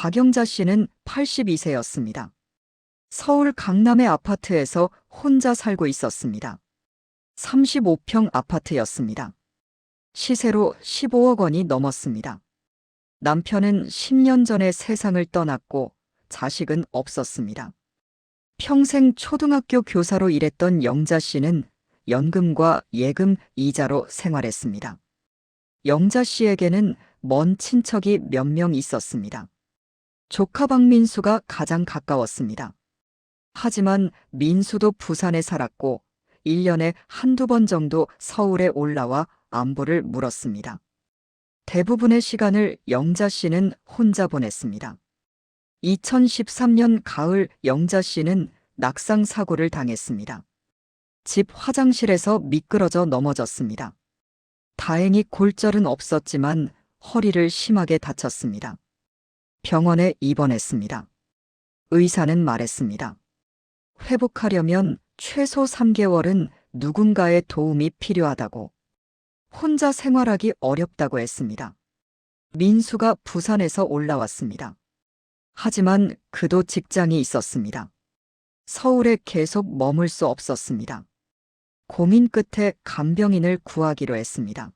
박영자 씨는 82세였습니다. 서울 강남의 아파트에서 혼자 살고 있었습니다. 35평 아파트였습니다. 시세로 15억 원이 넘었습니다. 남편은 10년 전에 세상을 떠났고 자식은 없었습니다. 평생 초등학교 교사로 일했던 영자 씨는 연금과 예금, 이자로 생활했습니다. 영자 씨에게는 먼 친척이 몇 명 있었습니다. 조카 박민수가 가장 가까웠습니다. 하지만 민수도 부산에 살았고 1년에 한두 번 정도 서울에 올라와 안부를 물었습니다. 대부분의 시간을 영자 씨는 혼자 보냈습니다. 2013년 가을 영자 씨는 낙상 사고를 당했습니다. 집 화장실에서 미끄러져 넘어졌습니다. 다행히 골절은 없었지만 허리를 심하게 다쳤습니다. 병원에 입원했습니다. 의사는 말했습니다. 회복하려면 최소 3개월은 누군가의 도움이 필요하다고. 혼자 생활하기 어렵다고 했습니다. 민수가 부산에서 올라왔습니다. 하지만 그도 직장이 있었습니다. 서울에 계속 머물 수 없었습니다. 고민 끝에 간병인을 구하기로 했습니다.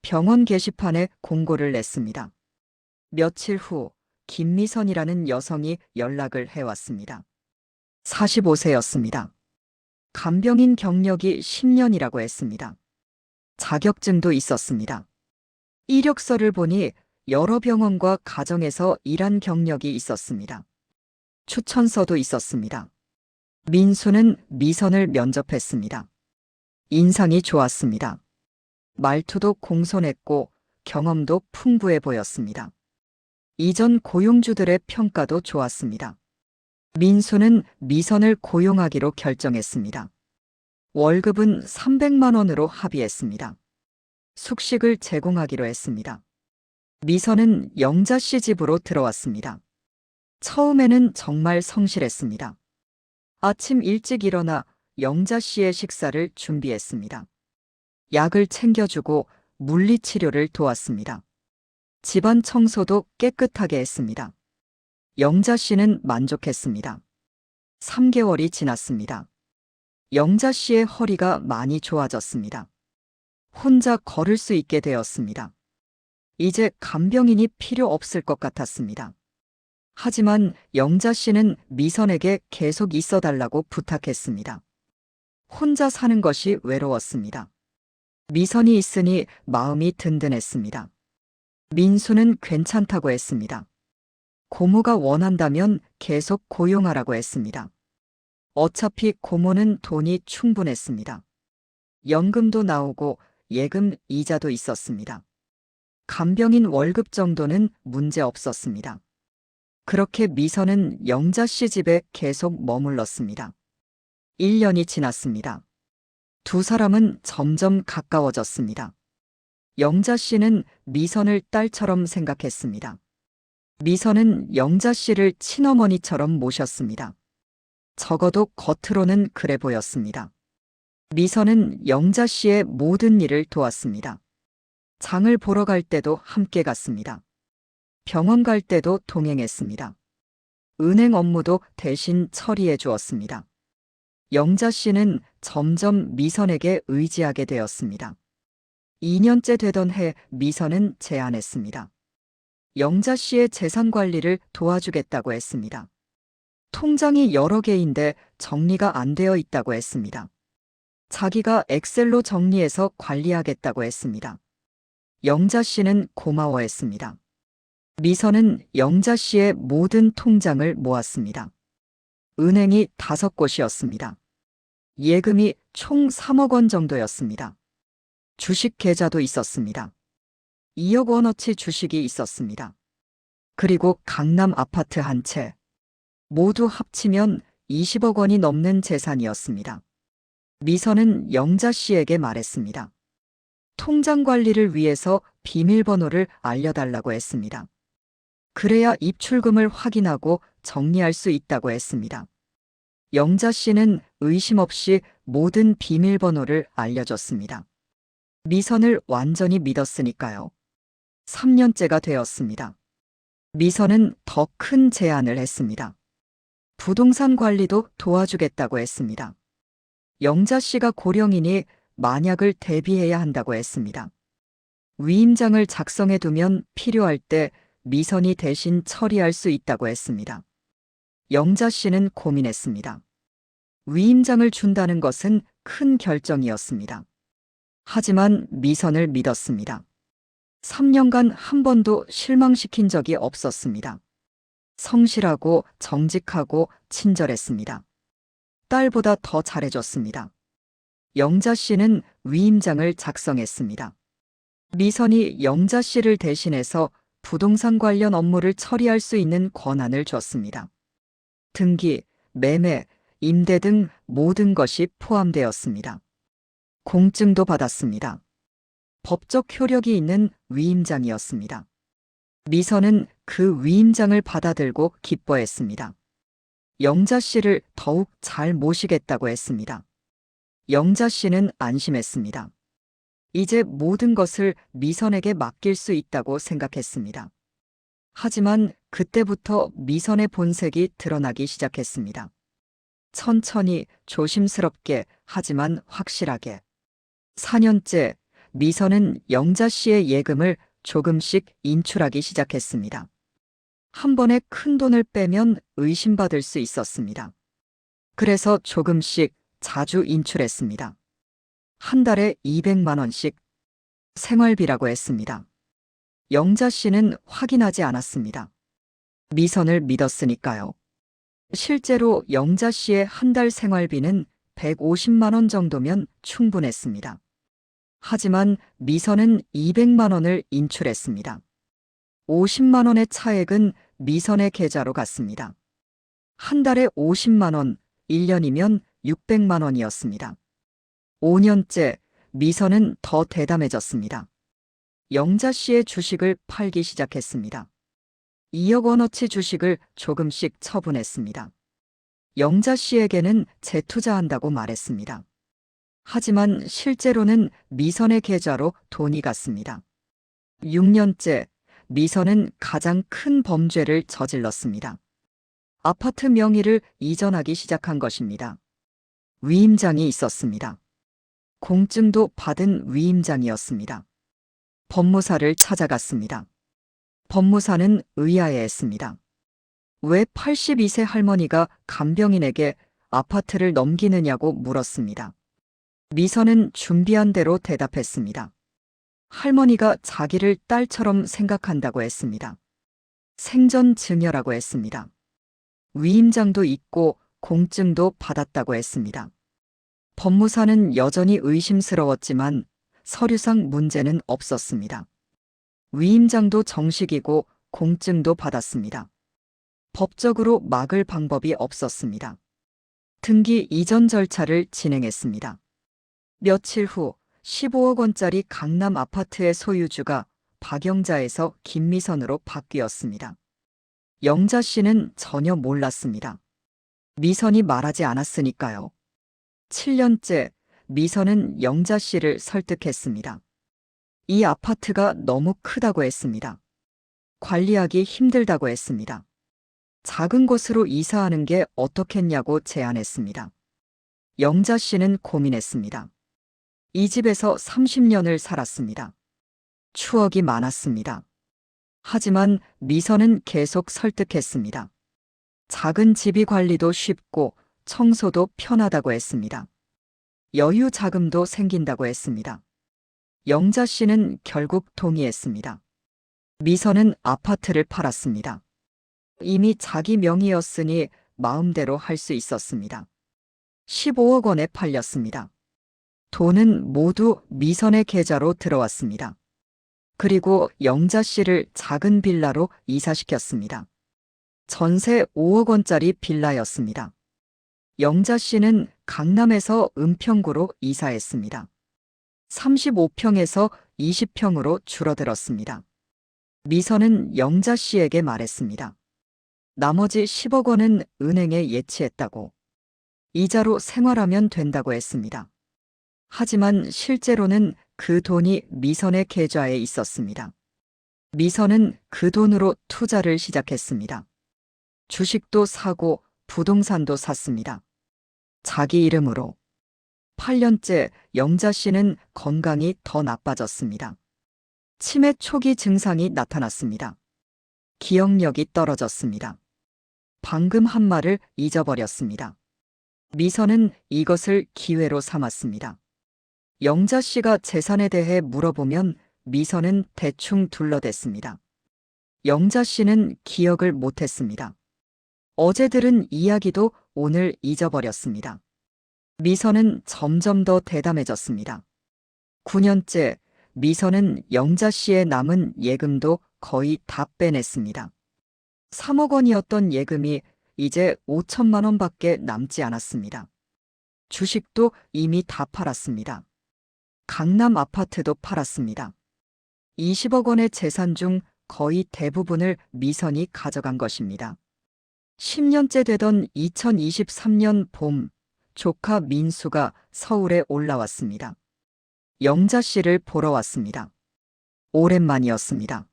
병원 게시판에 공고를 냈습니다. 며칠 후 김미선이라는 여성이 연락을 해왔습니다. 45세였습니다. 간병인 경력이 10년이라고 했습니다. 자격증도 있었습니다. 이력서를 보니 여러 병원과 가정에서 일한 경력이 있었습니다. 추천서도 있었습니다. 민수는 미선을 면접했습니다. 인상이 좋았습니다. 말투도 공손했고 경험도 풍부해 보였습니다. 이전 고용주들의 평가도 좋았습니다. 민수는 미선을 고용하기로 결정했습니다. 월급은 300만 원으로 합의했습니다. 숙식을 제공하기로 했습니다. 미선은 영자 씨 집으로 들어왔습니다. 처음에는 정말 성실했습니다. 아침 일찍 일어나 영자 씨의 식사를 준비했습니다. 약을 챙겨주고 물리치료를 도왔습니다. 집안 청소도 깨끗하게 했습니다. 영자 씨는 만족했습니다. 3개월이 지났습니다. 영자 씨의 허리가 많이 좋아졌습니다. 혼자 걸을 수 있게 되었습니다. 이제 간병인이 필요 없을 것 같았습니다. 하지만 영자 씨는 미선에게 계속 있어 달라고 부탁했습니다. 혼자 사는 것이 외로웠습니다. 미선이 있으니 마음이 든든했습니다. 민수는 괜찮다고 했습니다. 고모가 원한다면 계속 고용하라고 했습니다. 어차피 고모는 돈이 충분했습니다. 연금도 나오고 예금 이자도 있었습니다. 간병인 월급 정도는 문제 없었습니다. 그렇게 미선은 영자 씨 집에 계속 머물렀습니다. 1년이 지났습니다. 두 사람은 점점 가까워졌습니다. 영자 씨는 미선을 딸처럼 생각했습니다. 미선은 영자 씨를 친어머니처럼 모셨습니다. 적어도 겉으로는 그래 보였습니다. 미선은 영자 씨의 모든 일을 도왔습니다. 장을 보러 갈 때도 함께 갔습니다. 병원 갈 때도 동행했습니다. 은행 업무도 대신 처리해 주었습니다. 영자 씨는 점점 미선에게 의지하게 되었습니다. 2년째 되던 해 미선은 제안했습니다. 영자 씨의 재산 관리를 도와주겠다고 했습니다. 통장이 여러 개인데 정리가 안 되어 있다고 했습니다. 자기가 엑셀로 정리해서 관리하겠다고 했습니다. 영자 씨는 고마워했습니다. 미선은 영자 씨의 모든 통장을 모았습니다. 은행이 5곳이었습니다. 예금이 총 3억 원 정도였습니다. 주식 계좌도 있었습니다. 2억 원어치 주식이 있었습니다. 그리고 강남 아파트 한 채. 모두 합치면 20억 원이 넘는 재산이었습니다. 미선은 영자 씨에게 말했습니다. 통장 관리를 위해서 비밀번호를 알려달라고 했습니다. 그래야 입출금을 확인하고 정리할 수 있다고 했습니다. 영자 씨는 의심 없이 모든 비밀번호를 알려줬습니다. 미선을 완전히 믿었으니까요. 3년째가 되었습니다. 미선은 더 큰 제안을 했습니다. 부동산 관리도 도와주겠다고 했습니다. 영자 씨가 고령이니 만약을 대비해야 한다고 했습니다. 위임장을 작성해 두면 필요할 때 미선이 대신 처리할 수 있다고 했습니다. 영자 씨는 고민했습니다. 위임장을 준다는 것은 큰 결정이었습니다. 하지만 미선을 믿었습니다. 3년간 한 번도 실망시킨 적이 없었습니다. 성실하고 정직하고 친절했습니다. 딸보다 더 잘해줬습니다. 영자 씨는 위임장을 작성했습니다. 미선이 영자 씨를 대신해서 부동산 관련 업무를 처리할 수 있는 권한을 줬습니다. 등기, 매매, 임대 등 모든 것이 포함되었습니다. 공증도 받았습니다. 법적 효력이 있는 위임장이었습니다. 미선은 그 위임장을 받아들고 기뻐했습니다. 영자 씨를 더욱 잘 모시겠다고 했습니다. 영자 씨는 안심했습니다. 이제 모든 것을 미선에게 맡길 수 있다고 생각했습니다. 하지만 그때부터 미선의 본색이 드러나기 시작했습니다. 천천히, 조심스럽게, 하지만 확실하게. 4년째 미선은 영자 씨의 예금을 조금씩 인출하기 시작했습니다. 한 번에 큰 돈을 빼면 의심받을 수 있었습니다. 그래서 조금씩 자주 인출했습니다. 한 달에 200만 원씩 생활비라고 했습니다. 영자 씨는 확인하지 않았습니다. 미선을 믿었으니까요. 실제로 영자 씨의 한 달 생활비는 150만 원 정도면 충분했습니다. 하지만 미선은 200만 원을 인출했습니다. 50만 원의 차액은 미선의 계좌로 갔습니다. 한 달에 50만 원, 1년이면 600만 원이었습니다. 5년째 미선은 더 대담해졌습니다. 영자 씨의 주식을 팔기 시작했습니다. 2억 원어치 주식을 조금씩 처분했습니다. 영자 씨에게는 재투자한다고 말했습니다. 하지만 실제로는 미선의 계좌로 돈이 갔습니다. 6년째 미선은 가장 큰 범죄를 저질렀습니다. 아파트 명의를 이전하기 시작한 것입니다. 위임장이 있었습니다. 공증도 받은 위임장이었습니다. 법무사를 찾아갔습니다. 법무사는 의아해했습니다. 왜 82세 할머니가 간병인에게 아파트를 넘기느냐고 물었습니다. 미선은 준비한 대로 대답했습니다. 할머니가 자기를 딸처럼 생각한다고 했습니다. 생전 증여라고 했습니다. 위임장도 있고 공증도 받았다고 했습니다. 법무사는 여전히 의심스러웠지만 서류상 문제는 없었습니다. 위임장도 정식이고 공증도 받았습니다. 법적으로 막을 방법이 없었습니다. 등기 이전 절차를 진행했습니다. 며칠 후 15억 원짜리 강남 아파트의 소유주가 박영자에서 김미선으로 바뀌었습니다. 영자 씨는 전혀 몰랐습니다. 미선이 말하지 않았으니까요. 7년째 미선은 영자 씨를 설득했습니다. 이 아파트가 너무 크다고 했습니다. 관리하기 힘들다고 했습니다. 작은 곳으로 이사하는 게 어떻겠냐고 제안했습니다. 영자 씨는 고민했습니다. 이 집에서 30년을 살았습니다. 추억이 많았습니다. 하지만 미선은 계속 설득했습니다. 작은 집이 관리도 쉽고 청소도 편하다고 했습니다. 여유 자금도 생긴다고 했습니다. 영자 씨는 결국 동의했습니다. 미선은 아파트를 팔았습니다. 이미 자기 명의였으니 마음대로 할 수 있었습니다. 15억 원에 팔렸습니다. 돈은 모두 미선의 계좌로 들어왔습니다. 그리고 영자 씨를 작은 빌라로 이사시켰습니다. 전세 5억 원짜리 빌라였습니다. 영자 씨는 강남에서 은평구로 이사했습니다. 35평에서 20평으로 줄어들었습니다. 미선은 영자 씨에게 말했습니다. 나머지 10억 원은 은행에 예치했다고. 이자로 생활하면 된다고 했습니다. 하지만 실제로는 그 돈이 미선의 계좌에 있었습니다. 미선은 그 돈으로 투자를 시작했습니다. 주식도 사고 부동산도 샀습니다. 자기 이름으로. 8년째 영자 씨는 건강이 더 나빠졌습니다. 치매 초기 증상이 나타났습니다. 기억력이 떨어졌습니다. 방금 한 말을 잊어버렸습니다. 미선은 이것을 기회로 삼았습니다. 영자 씨가 재산에 대해 물어보면 미선은 대충 둘러댔습니다. 영자 씨는 기억을 못했습니다. 어제 들은 이야기도 오늘 잊어버렸습니다. 미선은 점점 더 대담해졌습니다. 9년째 미선은 영자 씨의 남은 예금도 거의 다 빼냈습니다. 3억 원이었던 예금이 이제 5천만 원밖에 남지 않았습니다. 주식도 이미 다 팔았습니다. 강남 아파트도 팔았습니다. 20억 원의 재산 중 거의 대부분을 미선이 가져간 것입니다. 10년째 되던 2023년 봄, 조카 민수가 서울에 올라왔습니다. 영자 씨를 보러 왔습니다. 오랜만이었습니다.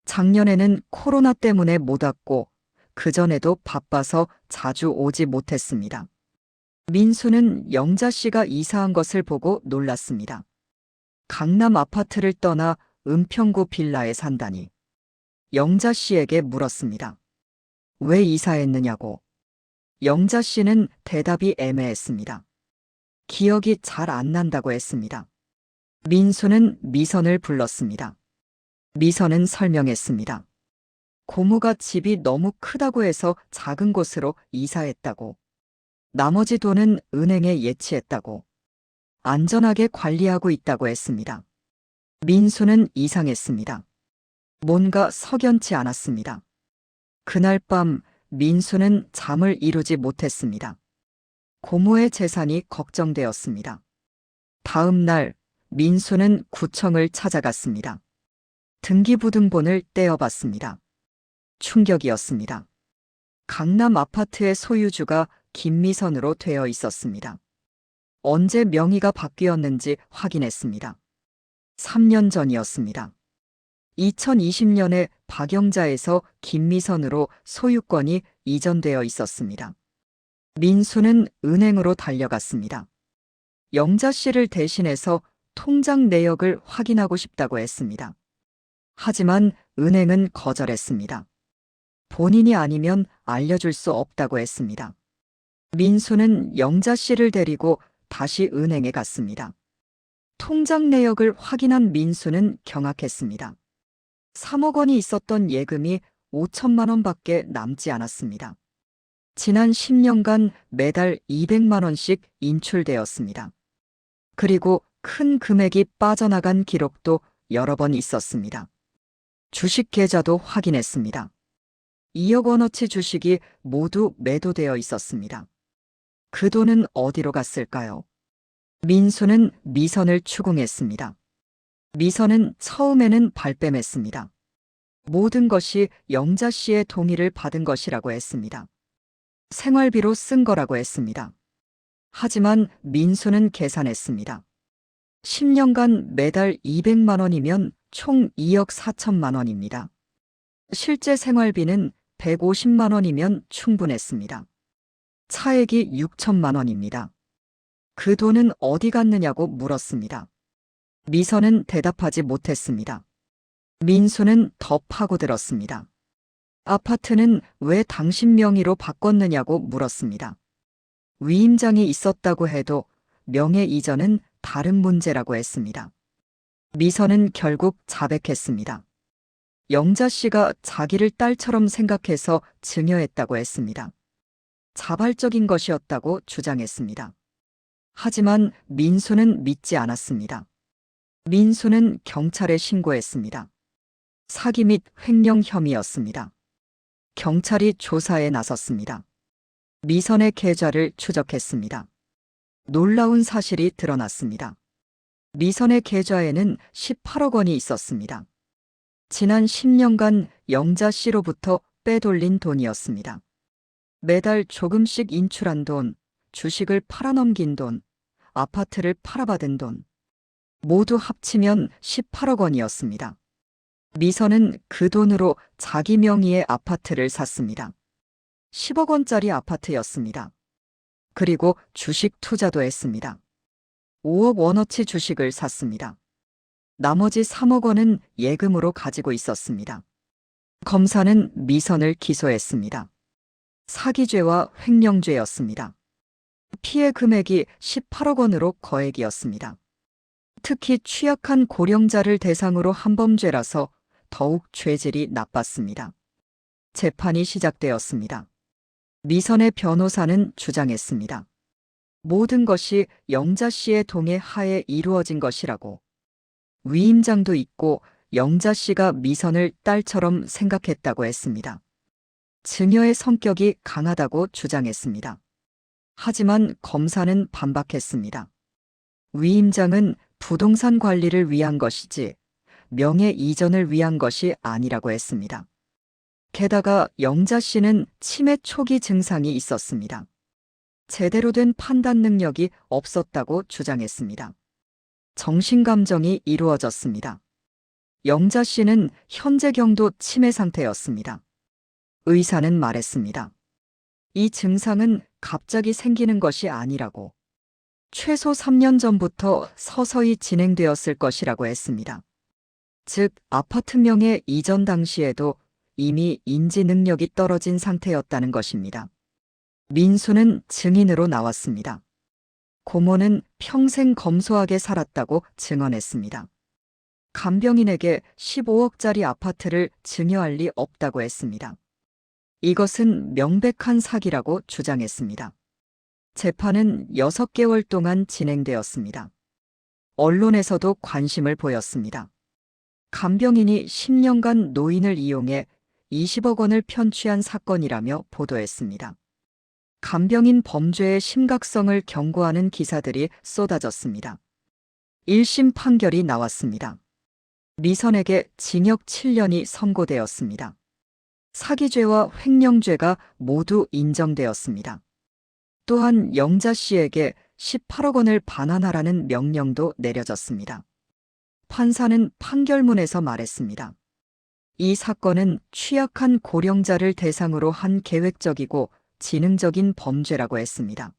작년에는 코로나 때문에 못 왔고 그전에도 바빠서 자주 오지 못했습니다. 민수는 영자 씨가 이사한 것을 보고 놀랐습니다. 강남 아파트를 떠나 은평구 빌라에 산다니. 영자 씨에게 물었습니다. 왜 이사했느냐고. 영자 씨는 대답이 애매했습니다. 기억이 잘 안 난다고 했습니다. 민수는 미선을 불렀습니다. 미선은 설명했습니다. 고모가 집이 너무 크다고 해서 작은 곳으로 이사했다고. 나머지 돈은 은행에 예치했다고. 안전하게 관리하고 있다고 했습니다. 민수는 이상했습니다. 뭔가 석연치 않았습니다. 그날 밤 민수는 잠을 이루지 못했습니다. 고모의 재산이 걱정되었습니다. 다음 날 민수는 구청을 찾아갔습니다. 등기부등본을 떼어봤습니다. 충격이었습니다. 강남 아파트의 소유주가 김미선으로 되어 있었습니다. 언제 명의가 바뀌었는지 확인했습니다. 3년 전이었습니다. 2020년에 박영자에서 김미선으로 소유권이 이전되어 있었습니다. 민수는 은행으로 달려갔습니다. 영자 씨를 대신해서 통장 내역을 확인하고 싶다고 했습니다. 하지만 은행은 거절했습니다. 본인이 아니면 알려줄 수 없다고 했습니다. 민수는 영자 씨를 데리고 다시 은행에 갔습니다. 통장 내역을 확인한 민수는 경악했습니다. 3억 원이 있었던 예금이 5천만 원밖에 남지 않았습니다. 지난 10년간 매달 200만 원씩 인출되었습니다. 그리고 큰 금액이 빠져나간 기록도 여러 번 있었습니다. 주식 계좌도 확인했습니다. 2억 원어치 주식이 모두 매도되어 있었습니다. 그 돈은 어디로 갔을까요? 민수는 미선을 추궁했습니다. 미선은 처음에는 발뺌했습니다. 모든 것이 영자 씨의 동의를 받은 것이라고 했습니다. 생활비로 쓴 거라고 했습니다. 하지만 민수는 계산했습니다. 10년간 매달 200만 원이면 총 2억 4천만 원입니다. 실제 생활비는 150만 원이면 충분했습니다. 차액이 6천만 원입니다. 그 돈은 어디 갔느냐고 물었습니다. 미선은 대답하지 못했습니다. 민수는 더 파고들었습니다. 아파트는 왜 당신 명의로 바꿨느냐고 물었습니다. 위임장이 있었다고 해도 명예 이전은 다른 문제라고 했습니다. 미선은 결국 자백했습니다. 영자 씨가 자기를 딸처럼 생각해서 증여했다고 했습니다. 자발적인 것이었다고 주장했습니다. 하지만 민수는 믿지 않았습니다. 민수는 경찰에 신고했습니다. 사기 및 횡령 혐의였습니다. 경찰이 조사에 나섰습니다. 미선의 계좌를 추적했습니다. 놀라운 사실이 드러났습니다. 미선의 계좌에는 18억 원이 있었습니다. 지난 10년간 영자 씨로부터 빼돌린 돈이었습니다. 매달 조금씩 인출한 돈, 주식을 팔아넘긴 돈, 아파트를 팔아받은 돈, 모두 합치면 18억 원이었습니다. 미선은 그 돈으로 자기 명의의 아파트를 샀습니다. 10억 원짜리 아파트였습니다. 그리고 주식 투자도 했습니다. 5억 원어치 주식을 샀습니다. 나머지 3억 원은 예금으로 가지고 있었습니다. 검사는 미선을 기소했습니다. 사기죄와 횡령죄였습니다. 피해 금액이 18억 원으로 거액이었습니다. 특히 취약한 고령자를 대상으로 한 범죄라서 더욱 죄질이 나빴습니다. 재판이 시작되었습니다. 미선의 변호사는 주장했습니다. 모든 것이 영자 씨의 동의 하에 이루어진 것이라고. 위임장도 있고 영자 씨가 미선을 딸처럼 생각했다고 했습니다. 증여의 성격이 강하다고 주장했습니다. 하지만 검사는 반박했습니다. 위임장은 부동산 관리를 위한 것이지 명예 이전을 위한 것이 아니라고 했습니다. 게다가 영자 씨는 치매 초기 증상이 있었습니다. 제대로 된 판단 능력이 없었다고 주장했습니다. 정신감정이 이루어졌습니다. 영자 씨는 현재 경도 치매 상태였습니다. 의사는 말했습니다. 이 증상은 갑자기 생기는 것이 아니라고. 최소 3년 전부터 서서히 진행되었을 것이라고 했습니다. 즉, 아파트 명의 이전 당시에도 이미 인지 능력이 떨어진 상태였다는 것입니다. 민수는 증인으로 나왔습니다. 고모는 평생 검소하게 살았다고 증언했습니다. 간병인에게 15억짜리 아파트를 증여할 리 없다고 했습니다. 이것은 명백한 사기라고 주장했습니다. 재판은 6개월 동안 진행되었습니다. 언론에서도 관심을 보였습니다. 간병인이 10년간 노인을 이용해 20억 원을 편취한 사건이라며 보도했습니다. 간병인 범죄의 심각성을 경고하는 기사들이 쏟아졌습니다. 1심 판결이 나왔습니다. 미선에게 징역 7년이 선고되었습니다. 사기죄와 횡령죄가 모두 인정되었습니다. 또한 영자 씨에게 18억 원을 반환하라는 명령도 내려졌습니다. 판사는 판결문에서 말했습니다. 이 사건은 취약한 고령자를 대상으로 한 계획적이고 지능적인 범죄라고 했습니다.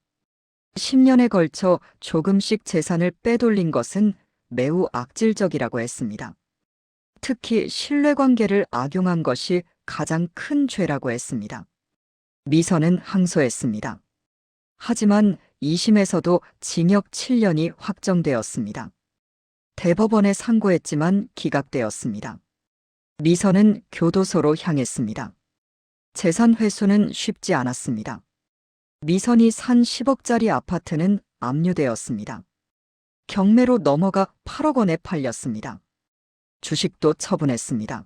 10년에 걸쳐 조금씩 재산을 빼돌린 것은 매우 악질적이라고 했습니다. 특히 신뢰관계를 악용한 것이 가장 큰 죄라고 했습니다. 미선은 항소했습니다. 하지만 2심에서도 징역 7년이 확정되었습니다. 대법원에 상고했지만 기각되었습니다. 미선은 교도소로 향했습니다. 재산 회수는 쉽지 않았습니다. 미선이 산 10억짜리 아파트는 압류되었습니다. 경매로 넘어가 8억 원에 팔렸습니다. 주식도 처분했습니다.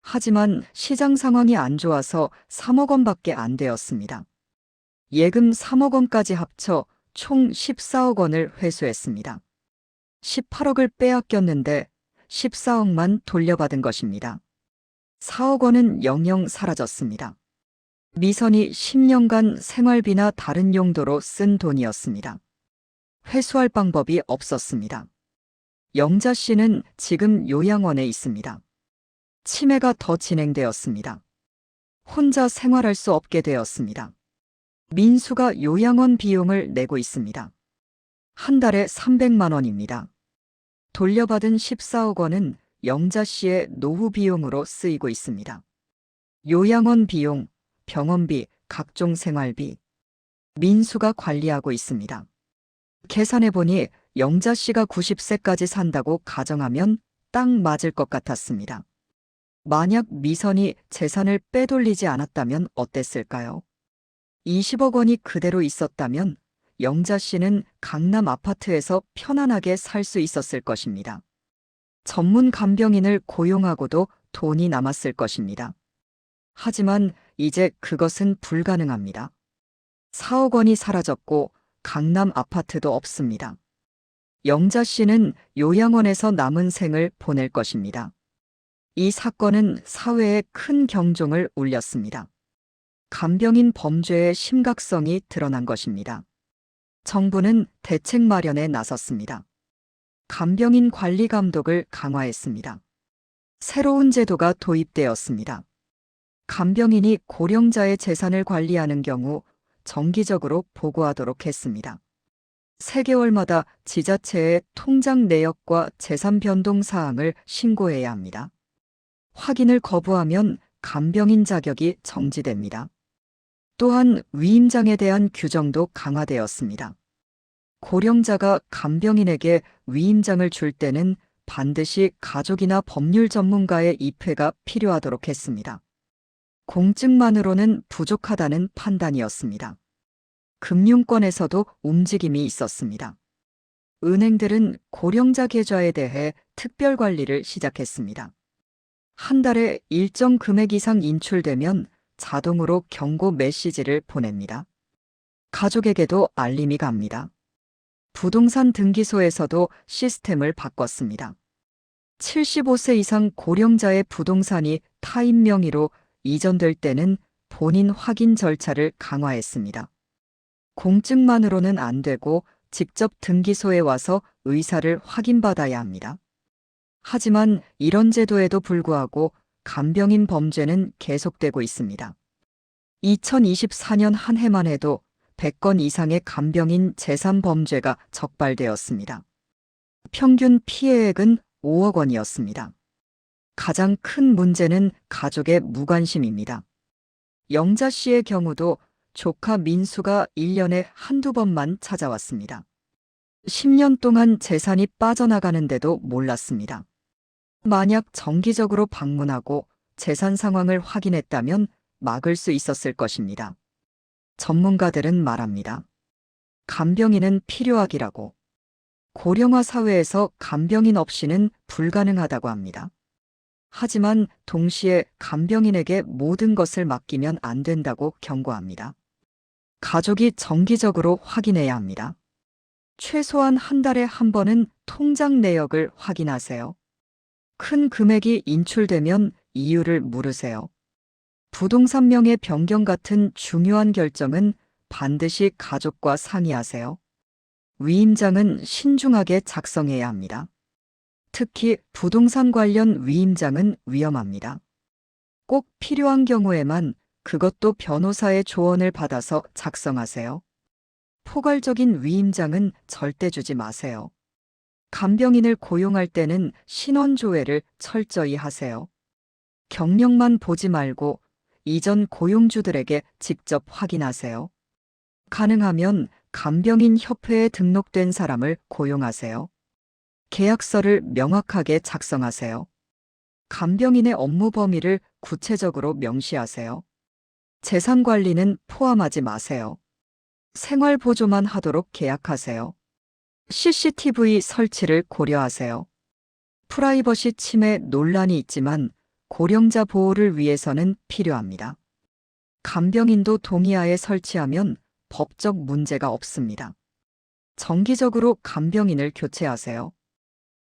하지만 시장 상황이 안 좋아서 3억 원밖에 안 되었습니다. 예금 3억 원까지 합쳐 총 14억 원을 회수했습니다. 18억을 빼앗겼는데 14억만 돌려받은 것입니다. 4억 원은 영영 사라졌습니다. 미선이 10년간 생활비나 다른 용도로 쓴 돈이었습니다. 회수할 방법이 없었습니다. 영자 씨는 지금 요양원에 있습니다. 치매가 더 진행되었습니다. 혼자 생활할 수 없게 되었습니다. 민수가 요양원 비용을 내고 있습니다. 한 달에 300만 원입니다. 돌려받은 14억 원은 영자 씨의 노후 비용으로 쓰이고 있습니다. 요양원 비용, 병원비, 각종 생활비. 민수가 관리하고 있습니다. 계산해보니 영자 씨가 90세까지 산다고 가정하면 딱 맞을 것 같았습니다. 만약 미선이 재산을 빼돌리지 않았다면 어땠을까요? 20억 원이 그대로 있었다면 영자 씨는 강남 아파트에서 편안하게 살 수 있었을 것입니다. 전문 간병인을 고용하고도 돈이 남았을 것입니다. 하지만 이제 그것은 불가능합니다. 4억 원이 사라졌고 강남 아파트도 없습니다. 영자 씨는 요양원에서 남은 생을 보낼 것입니다. 이 사건은 사회에 큰 경종을 울렸습니다. 간병인 범죄의 심각성이 드러난 것입니다. 정부는 대책 마련에 나섰습니다. 간병인 관리 감독을 강화했습니다. 새로운 제도가 도입되었습니다. 간병인이 고령자의 재산을 관리하는 경우 정기적으로 보고하도록 했습니다. 3개월마다 지자체에 통장 내역과 재산 변동 사항을 신고해야 합니다. 확인을 거부하면 간병인 자격이 정지됩니다. 또한 위임장에 대한 규정도 강화되었습니다. 고령자가 간병인에게 위임장을 줄 때는 반드시 가족이나 법률 전문가의 입회가 필요하도록 했습니다. 공증만으로는 부족하다는 판단이었습니다. 금융권에서도 움직임이 있었습니다. 은행들은 고령자 계좌에 대해 특별 관리를 시작했습니다. 한 달에 일정 금액 이상 인출되면 자동으로 경고 메시지를 보냅니다. 가족에게도 알림이 갑니다. 부동산 등기소에서도 시스템을 바꿨습니다. 75세 이상 고령자의 부동산이 타인 명의로 이전될 때는 본인 확인 절차를 강화했습니다. 공증만으로는 안 되고 직접 등기소에 와서 의사를 확인받아야 합니다. 하지만 이런 제도에도 불구하고 간병인 범죄는 계속되고 있습니다. 2024년 한 해만 해도 100건 이상의 간병인 재산 범죄가 적발되었습니다. 평균 피해액은 5억 원이었습니다. 가장 큰 문제는 가족의 무관심입니다. 영자 씨의 경우도 조카 민수가 1년에 한두 번만 찾아왔습니다. 10년 동안 재산이 빠져나가는데도 몰랐습니다. 만약 정기적으로 방문하고 재산 상황을 확인했다면 막을 수 있었을 것입니다. 전문가들은 말합니다. 간병인은 필요하기라고. 고령화 사회에서 간병인 없이는 불가능하다고 합니다. 하지만 동시에 간병인에게 모든 것을 맡기면 안 된다고 경고합니다. 가족이 정기적으로 확인해야 합니다. 최소한 한 달에 한 번은 통장 내역을 확인하세요. 큰 금액이 인출되면 이유를 물으세요. 부동산 명의 변경 같은 중요한 결정은 반드시 가족과 상의하세요. 위임장은 신중하게 작성해야 합니다. 특히 부동산 관련 위임장은 위험합니다. 꼭 필요한 경우에만 그것도 변호사의 조언을 받아서 작성하세요. 포괄적인 위임장은 절대 주지 마세요. 간병인을 고용할 때는 신원조회를 철저히 하세요. 경력만 보지 말고 이전 고용주들에게 직접 확인하세요. 가능하면 간병인 협회에 등록된 사람을 고용하세요. 계약서를 명확하게 작성하세요. 간병인의 업무 범위를 구체적으로 명시하세요. 재산 관리는 포함하지 마세요. 생활 보조만 하도록 계약하세요. CCTV 설치를 고려하세요. 프라이버시 침해 논란이 있지만 고령자 보호를 위해서는 필요합니다. 간병인도 동의하에 설치하면 법적 문제가 없습니다. 정기적으로 간병인을 교체하세요.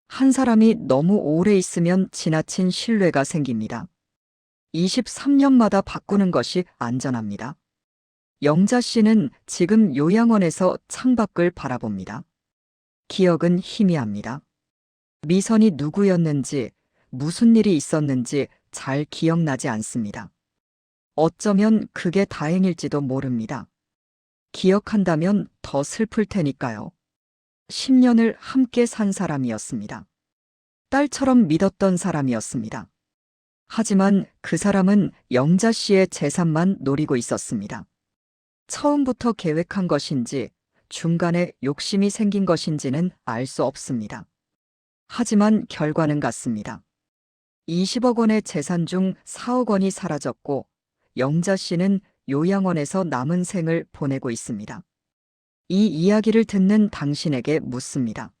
한 사람이 너무 오래 있으면 지나친 신뢰가 생깁니다. 23년마다 바꾸는 것이 안전합니다. 영자 씨는 지금 요양원에서 창밖을 바라봅니다. 기억은 희미합니다. 미선이 누구였는지, 무슨 일이 있었는지 잘 기억나지 않습니다. 어쩌면 그게 다행일지도 모릅니다. 기억한다면 더 슬플 테니까요. 10년을 함께 산 사람이었습니다. 딸처럼 믿었던 사람이었습니다. 하지만 그 사람은 영자 씨의 재산만 노리고 있었습니다. 처음부터 계획한 것인지 중간에 욕심이 생긴 것인지는 알 수 없습니다. 하지만 결과는 같습니다. 20억 원의 재산 중 4억 원이 사라졌고 영자 씨는 요양원에서 남은 생을 보내고 있습니다. 이 이야기를 듣는 당신에게 묻습니다.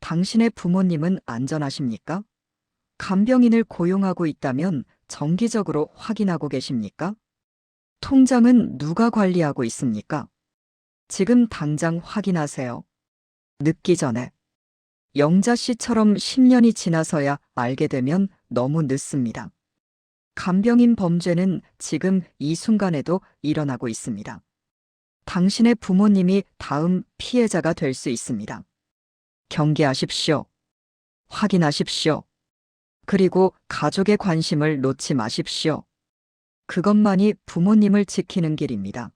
당신의 부모님은 안전하십니까? 간병인을 고용하고 있다면 정기적으로 확인하고 계십니까? 통장은 누가 관리하고 있습니까? 지금 당장 확인하세요. 늦기 전에. 영자 씨처럼 10년이 지나서야 알게 되면 너무 늦습니다. 간병인 범죄는 지금 이 순간에도 일어나고 있습니다. 당신의 부모님이 다음 피해자가 될 수 있습니다. 경계하십시오. 확인하십시오. 그리고 가족의 관심을 놓지 마십시오. 그것만이 부모님을 지키는 길입니다.